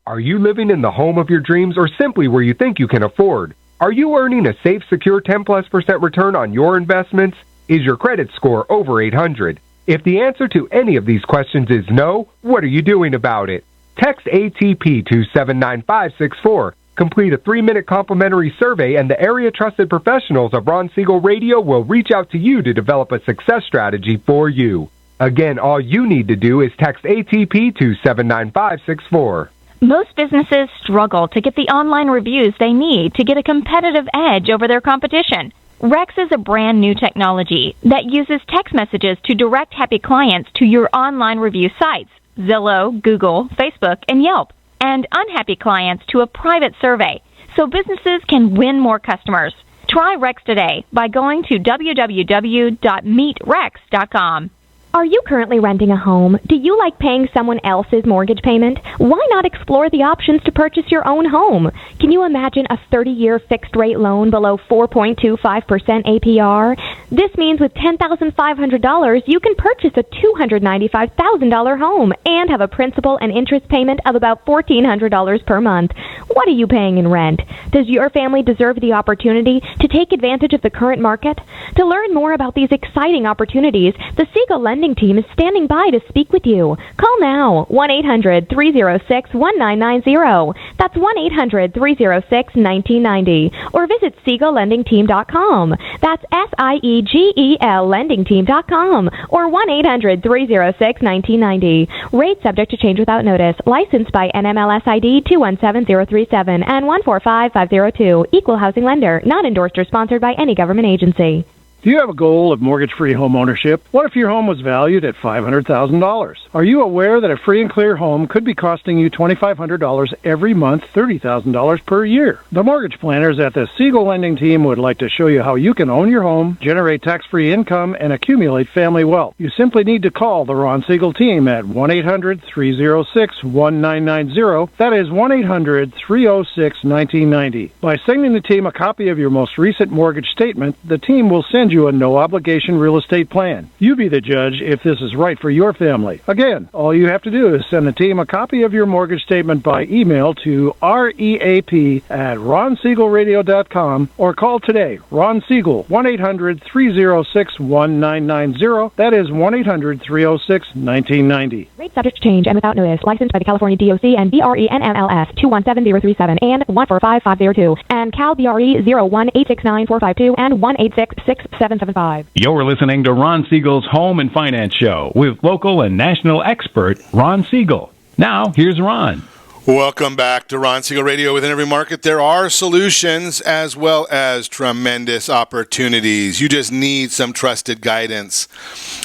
Are you living in the home of your dreams or simply where you think you can afford? Are you earning a safe, secure 10+% return on your investments? Is your credit score over 800? If the answer to any of these questions is no, what are you doing about it? Text ATP to 79564. Complete a 3-minute complimentary survey, and the area trusted professionals of Ron Siegel Radio will reach out to you to develop a success strategy for you. Again, all you need to do is text ATP to 79564. Most businesses struggle to get the online reviews they need to get a competitive edge over their competition. Rex is a brand new technology that uses text messages to direct happy clients to your online review sites, Zillow, Google, Facebook, and Yelp, and unhappy clients to a private survey, so businesses can win more customers. Try Rex today by going to www.meetrex.com. Are you currently renting a home? Do you like paying someone else's mortgage payment? Why not explore the options to purchase your own home? Can you imagine a 30-year fixed-rate loan below 4.25% APR? This means with $10,500, you can purchase a $295,000 home and have a principal and interest payment of about $1,400 per month. What are you paying in rent? Does your family deserve the opportunity to take advantage of the current market? To learn more about these exciting opportunities, the Siegel Lending Team is standing by to speak with you. Call now, 1-800-306-1990. That's 1-800-306-1990. Or visit SiegelLendingTeam.com. That's SIEGEL LendingTeam.com. Or 1-800-306-1990. Rate subject to change without notice. Licensed by NMLS ID 217037 and 145502. Equal housing lender. Not endorsed or sponsored by any government agency. Do you have a goal of mortgage-free home ownership? What if your home was valued at $500,000? Are you aware that a free and clear home could be costing you $2,500 every month, $30,000 per year? The mortgage planners at the Siegel Lending Team would like to show you how you can own your home, generate tax-free income, and accumulate family wealth. You simply need to call the Ron Siegel Team at 1-800-306-1990. That is 1-800-306-1990. By sending the team a copy of your most recent mortgage statement, the team will send you a no-obligation real estate plan. You be the judge if this is right for your family. Again, all you have to do is send the team a copy of your mortgage statement by email to reap@ronsiegelradio.com or call today. Ron Siegel, 1-800-306-1990. That is 1-800-306-1990. Rate subject to change and without notice. Licensed by the California DOC and BRENMLS 217037 and 145502 and Cal BRE 0186945 and 18666. 775. You're listening to Ron Siegel's Home and Finance Show with local and national expert Ron Siegel. Now, here's Ron. Welcome back to Ron Siegel Radio. Within every market, there are solutions as well as tremendous opportunities. You just need some trusted guidance.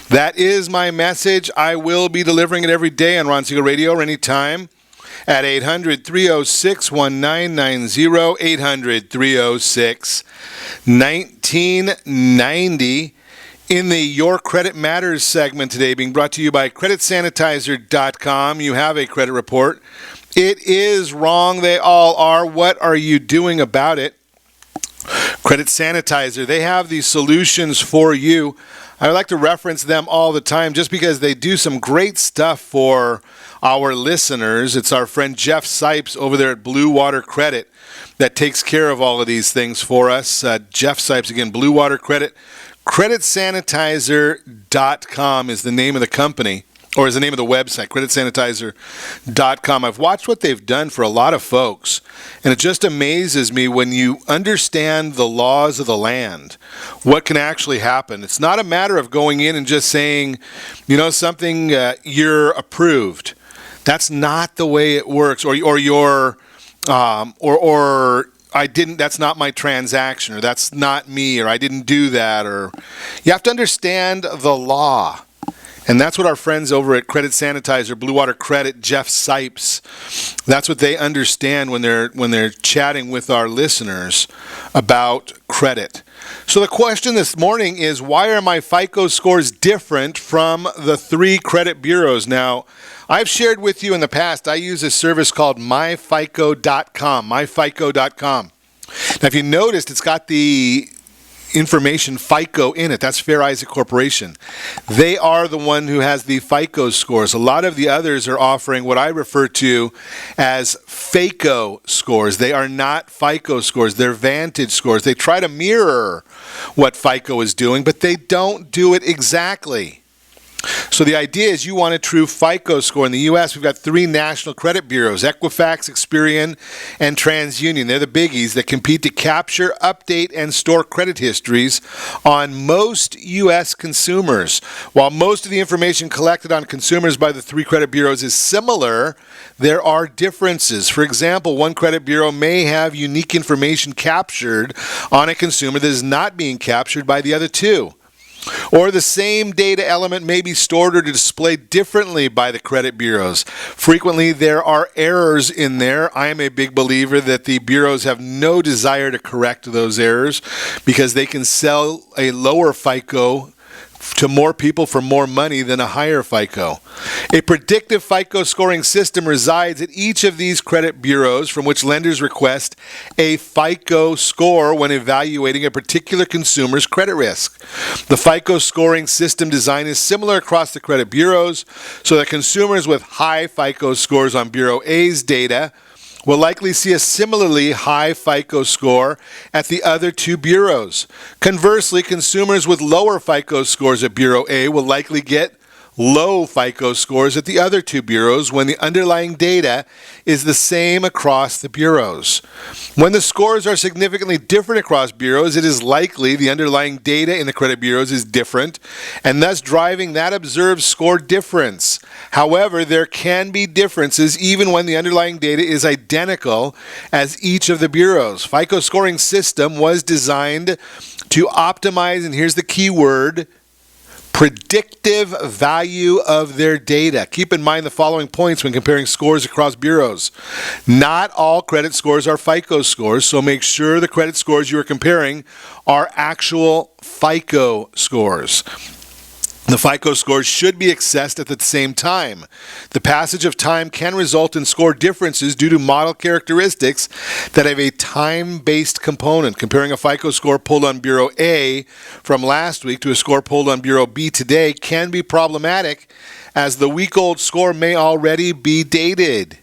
That is my message. I will be delivering it every day on Ron Siegel Radio or anytime at 800-306-1990, 800-306-1990. In the Your Credit Matters segment today, being brought to you by creditsanitizer.com. You have a credit report. It is wrong. They all are. What are you doing about it? Credit Sanitizer, they have these solutions for you. I like to reference them all the time just because they do some great stuff for our listeners. It's our friend Jeff Sipes over there at Blue Water Credit that takes care of all of these things for us. Jeff Sipes, again, Blue Water Credit. creditsanitizer.com is the name of the company, or is the name of the website, creditsanitizer.com. I've watched what they've done for a lot of folks, and it just amazes me when you understand the laws of the land, what can actually happen. It's not a matter of going in and just saying, you know, something, you're approved. That's not the way it works, or you're, I didn't, that's not my transaction, or that's not me, or I didn't do that, or you have to understand the law. And that's what our friends over at Credit Sanitizer, Blue Water Credit, Jeff Sipes, that's what they understand when they're chatting with our listeners about credit. So the question this morning is, why are my FICO scores different from the three credit bureaus? Now, I've shared with you in the past, I use a service called myfico.com, myfico.com. Now, if you noticed, it's got the information FICO in it. That's Fair Isaac Corporation. They are the one who has the FICO scores. A lot of the others are offering what I refer to as FICO scores. They are not FICO scores. They're Vantage scores. They try to mirror what FICO is doing, but they don't do it exactly. So the idea is you want a true FICO score. In the U.S., we've got three national credit bureaus, Equifax, Experian, and TransUnion. They're the biggies that compete to capture, update, and store credit histories on most U.S. consumers. While most of the information collected on consumers by the three credit bureaus is similar, there are differences. For example, one credit bureau may have unique information captured on a consumer that is not being captured by the other two. Or the same data element may be stored or displayed differently by the credit bureaus. Frequently, there are errors in there. I am a big believer that the bureaus have no desire to correct those errors because they can sell a lower FICO to more people for more money than a higher FICO. A predictive FICO scoring system resides at each of these credit bureaus from which lenders request a FICO score when evaluating a particular consumer's credit risk. The FICO scoring system design is similar across the credit bureaus so that consumers with high FICO scores on Bureau A's data will likely see a similarly high FICO score at the other two bureaus. Conversely, consumers with lower FICO scores at Bureau A will likely get low FICO scores at the other two bureaus when the underlying data is the same across the bureaus. When the scores are significantly different across bureaus, it is likely the underlying data in the credit bureaus is different and thus driving that observed score difference. However, there can be differences even when the underlying data is identical as each of the bureaus. FICO scoring system was designed to optimize, and here's the key word, predictive value of their data. Keep in mind the following points when comparing scores across bureaus. Not all credit scores are FICO scores, so make sure the credit scores you are comparing are actual FICO scores. The FICO scores should be accessed at the same time. The passage of time can result in score differences due to model characteristics that have a time-based component. Comparing a FICO score pulled on Bureau A from last week to a score pulled on Bureau B today can be problematic as the week-old score may already be dated.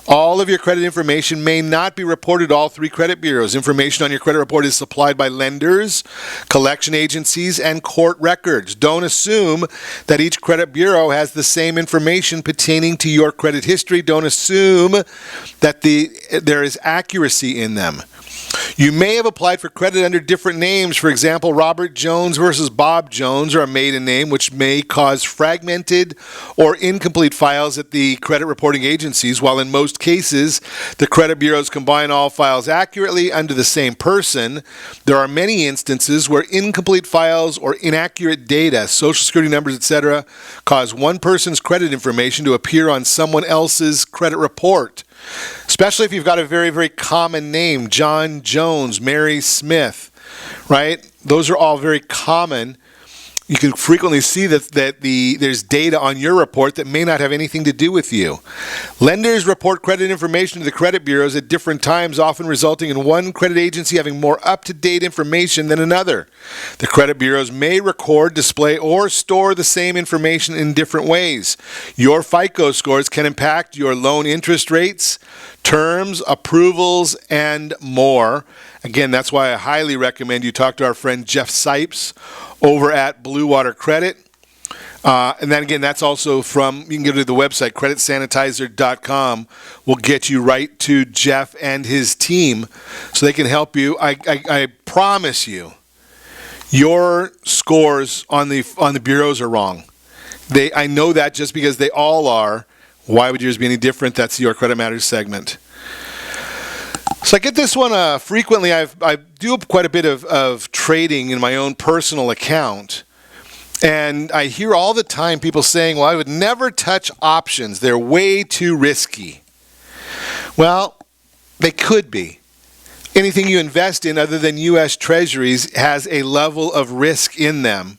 All of your credit information may not be reported to all 3 credit bureaus. Information on your credit report is supplied by lenders, collection agencies, and court records. Don't assume that each credit bureau has the same information pertaining to your credit history. Don't assume that there is accuracy in them. You may have applied for credit under different names. For example, Robert Jones versus Bob Jones are a maiden name, which may cause fragmented or incomplete files at the credit reporting agencies, while in most cases, the credit bureaus combine all files accurately under the same person. There are many instances where incomplete files or inaccurate data, social security numbers, etc., cause one person's credit information to appear on someone else's credit report. Especially if you've got a very, very common name, John Jones, Mary Smith, right? Those are all very common. You can frequently see that there's data on your report that may not have anything to do with you. Lenders report credit information to the credit bureaus at different times, often resulting in one credit agency having more up-to-date information than another. The credit bureaus may record, display, or store the same information in different ways. Your FICO scores can impact your loan interest rates, terms, approvals, and more. Again, that's why I highly recommend you talk to our friend Jeff Sipes over at Blue Water Credit. And then again, that's also you can go to the website, creditsanitizer.com. Will get you right to Jeff and his team so they can help you. I promise you, your scores on the bureaus are wrong. I know that just because they all are. Why would yours be any different? That's your Credit Matters segment. So I get this one frequently. I do quite a bit of trading in my own personal account. And I hear all the time people saying, well, I would never touch options. They're way too risky. Well, they could be. Anything you invest in other than U.S. Treasuries has a level of risk in them.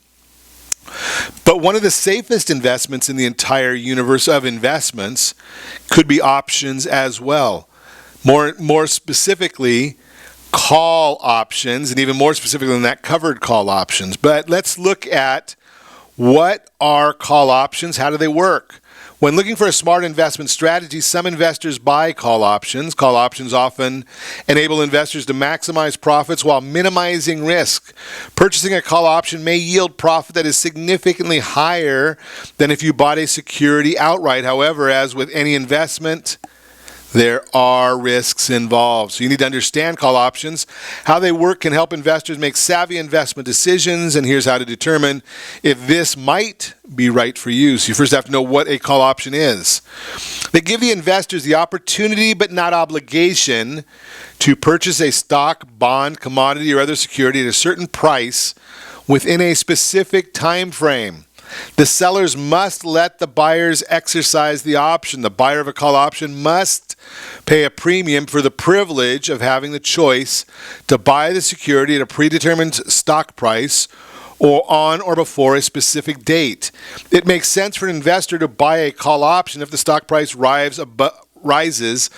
But one of the safest investments in the entire universe of investments could be options as well. More specifically, call options, and even more specifically than that, covered call options. But let's look at what are call options, how do they work? When looking for a smart investment strategy, some investors buy call options. Call options often enable investors to maximize profits while minimizing risk. Purchasing a call option may yield profit that is significantly higher than if you bought a security outright. However, as with any investment, there are risks involved. So you need to understand call options. How they work can help investors make savvy investment decisions, and here's how to determine if this might be right for you. So you first have to know what a call option is. They give the investors the opportunity but not obligation to purchase a stock, bond, commodity, or other security at a certain price within a specific time frame. The sellers must let the buyers exercise the option. The buyer of a call option must pay a premium for the privilege of having the choice to buy the security at a predetermined stock price or on or before a specific date. It makes sense for an investor to buy a call option if the stock price rises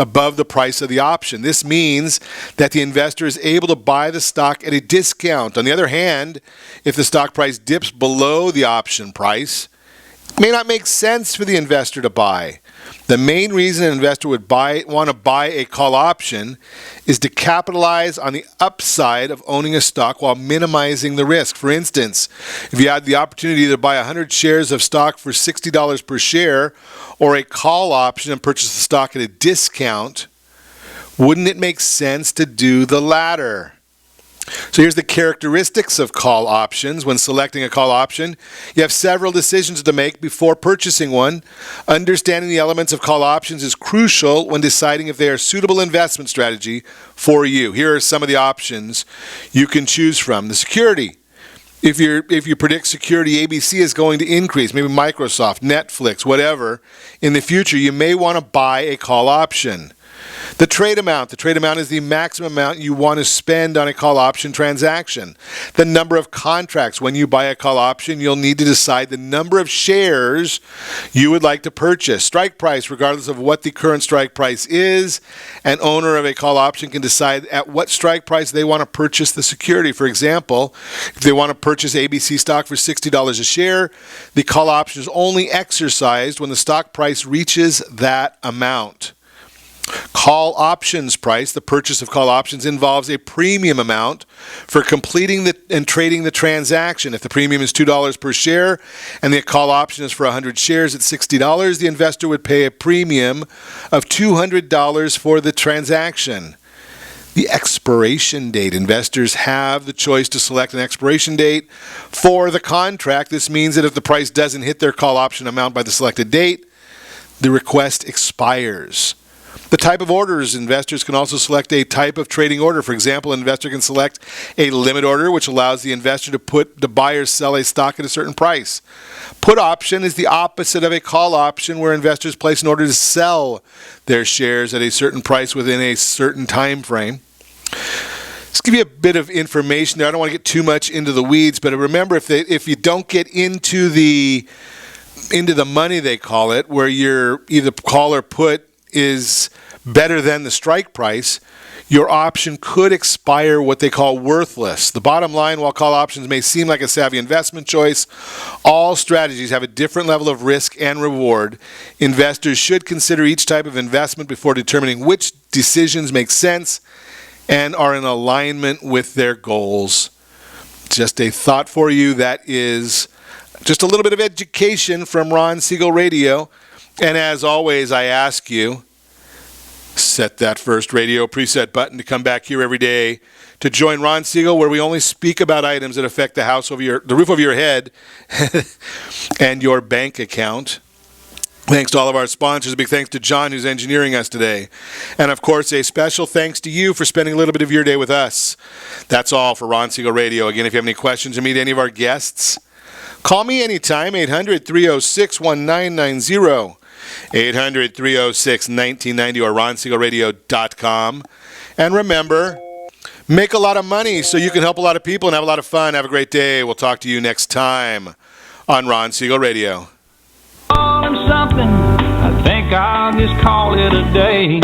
above the price of the option. This means that the investor is able to buy the stock at a discount. On the other hand, if the stock price dips below the option price, it may not make sense for the investor to buy. The main reason an investor would want to buy a call option is to capitalize on the upside of owning a stock while minimizing the risk. For instance, if you had the opportunity to buy 100 shares of stock for $60 per share or a call option and purchase the stock at a discount, wouldn't it make sense to do the latter? So here's the characteristics of call options. When selecting a call option, you have several decisions to make before purchasing one. Understanding the elements of call options is crucial when deciding if they are a suitable investment strategy for you. Here are some of the options you can choose from. The security. If you predict security ABC is going to increase, maybe Microsoft, Netflix, whatever, in the future, you may want to buy a call option. The trade amount. The trade amount is the maximum amount you want to spend on a call option transaction. The number of contracts. When you buy a call option, you'll need to decide the number of shares you would like to purchase. Strike price, regardless of what the current strike price is, an owner of a call option can decide at what strike price they want to purchase the security. For example, if they want to purchase ABC stock for $60 a share, the call option is only exercised when the stock price reaches that amount. Call options price. The purchase of call options involves a premium amount for completing and trading the transaction. If the premium is $2 per share and the call option is for 100 shares at $60, the investor would pay a premium of $200 for the transaction. The expiration date. Investors have the choice to select an expiration date for the contract. This means that if the price doesn't hit their call option amount by the selected date, the request expires. The type of orders. Investors can also select a type of trading order. For example, an investor can select a limit order, which allows the investor to buy or sell a stock at a certain price. Put option is the opposite of a call option, where investors place an order to sell their shares at a certain price within a certain time frame. Let's give you a bit of information there. I don't want to get too much into the weeds, but remember, if you don't get into the money, they call it, where your either call or put is better than the strike price, your option could expire what they call worthless. The bottom line, while call options may seem like a savvy investment choice, all strategies have a different level of risk and reward. Investors should consider each type of investment before determining which decisions make sense and are in alignment with their goals. Just a thought for you. That is just a little bit of education from Ron Siegel Radio. And as always, I ask you, set that first radio preset button to come back here every day to join Ron Siegel, where we only speak about items that affect the roof over your head and your bank account. Thanks to all of our sponsors. A big thanks to John, who's engineering us today. And, of course, a special thanks to you for spending a little bit of your day with us. That's all for Ron Siegel Radio. Again, if you have any questions or meet any of our guests, call me anytime, 800-306-1990. 800-306-1990 or ronsiegelradio.com. And remember, make a lot of money so you can help a lot of people and have a lot of fun. Have a great day. We'll talk to you next time on Ron Siegel Radio. Something, I think I'll just call it a day.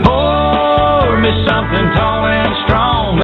Pour me something tall.